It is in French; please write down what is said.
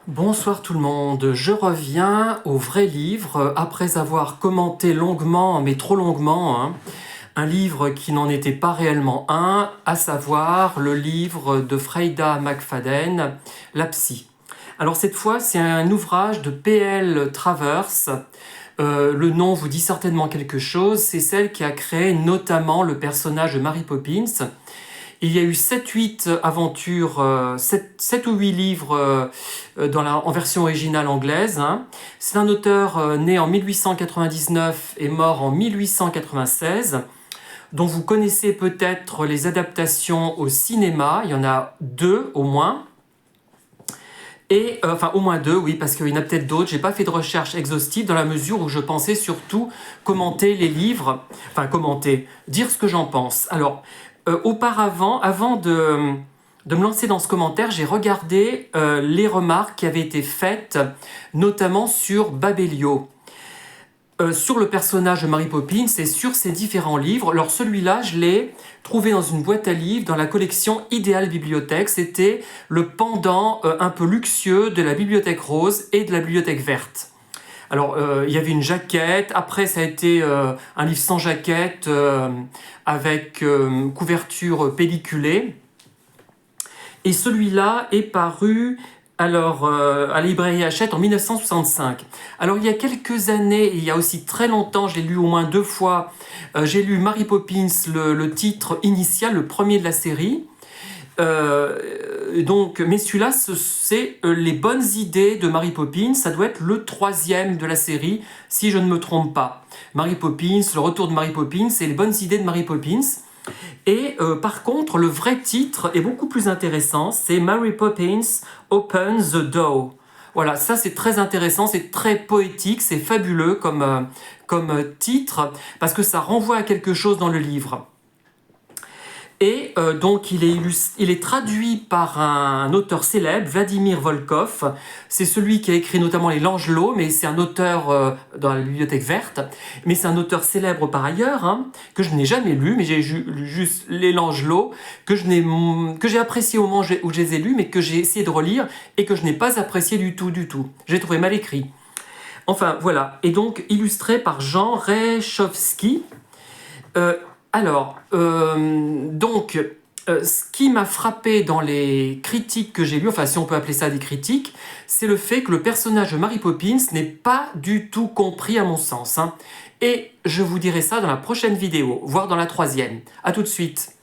Bonsoir tout le monde, je reviens au vrai livre après avoir commenté longuement, mais trop longuement, un livre qui n'en était pas réellement un, à savoir le livre de Freida McFadden, La Psy. Alors cette fois, c'est un ouvrage de P.L. Travers. Le nom vous dit certainement quelque chose, c'est celle qui a créé notamment le personnage de Mary Poppins. Il y a eu 7-8 aventures, 7 ou 8 livres en version originale anglaise. C'est un auteur né en 1899 et mort en 1896, dont vous connaissez peut-être les adaptations au cinéma. Il y en a 2 au moins. Et, enfin, au moins 2, oui, parce qu'il y en a peut-être d'autres. J'ai pas fait de recherche exhaustive dans la mesure où je pensais surtout commenter les livres, enfin commenter, dire ce que j'en pense. Alors, auparavant, avant de me lancer dans ce commentaire, j'ai regardé les remarques qui avaient été faites, notamment sur Babelio, sur le personnage de Mary Poppins et sur ses différents livres. Alors celui-là, je l'ai trouvé dans une boîte à livres dans la collection Idéal Bibliothèque. C'était le pendant un peu luxueux de la Bibliothèque Rose et de la Bibliothèque Verte. Alors, il y avait une jaquette. Après, ça a été un livre sans jaquette avec couverture pelliculée. Et celui-là est paru à la librairie Hachette en 1965. Alors, il y a quelques années, et il y a aussi très longtemps, je l'ai lu au moins 2 fois, j'ai lu Mary Poppins, le titre initial, le premier de la série. Mais celui-là, c'est les bonnes idées de Mary Poppins. Ça doit être le 3e de la série, si je ne me trompe pas. Mary Poppins, le retour de Mary Poppins et les bonnes idées de Mary Poppins. Et par contre, le vrai titre est beaucoup plus intéressant. C'est Mary Poppins Open the Door. Voilà, ça c'est très intéressant, c'est très poétique, c'est fabuleux comme titre, parce que ça renvoie à quelque chose dans le livre. Et donc il est traduit par un auteur célèbre, Vladimir Volkov. C'est celui qui a écrit notamment Les Langelots, mais c'est un auteur dans la Bibliothèque Verte. Mais c'est un auteur célèbre par ailleurs, que je n'ai jamais lu, mais j'ai lu juste Les Langelots, que j'ai apprécié au moment où je les ai lus, mais que j'ai essayé de relire et que je n'ai pas apprécié du tout. J'ai trouvé mal écrit. Enfin, voilà. Et donc illustré par Jean Reichowski. Ce qui m'a frappé dans les critiques que j'ai lues, enfin si on peut appeler ça des critiques, c'est le fait que le personnage de Mary Poppins n'est pas du tout compris à mon sens. Et je vous dirai ça dans la prochaine vidéo, voire dans la 3e. A tout de suite.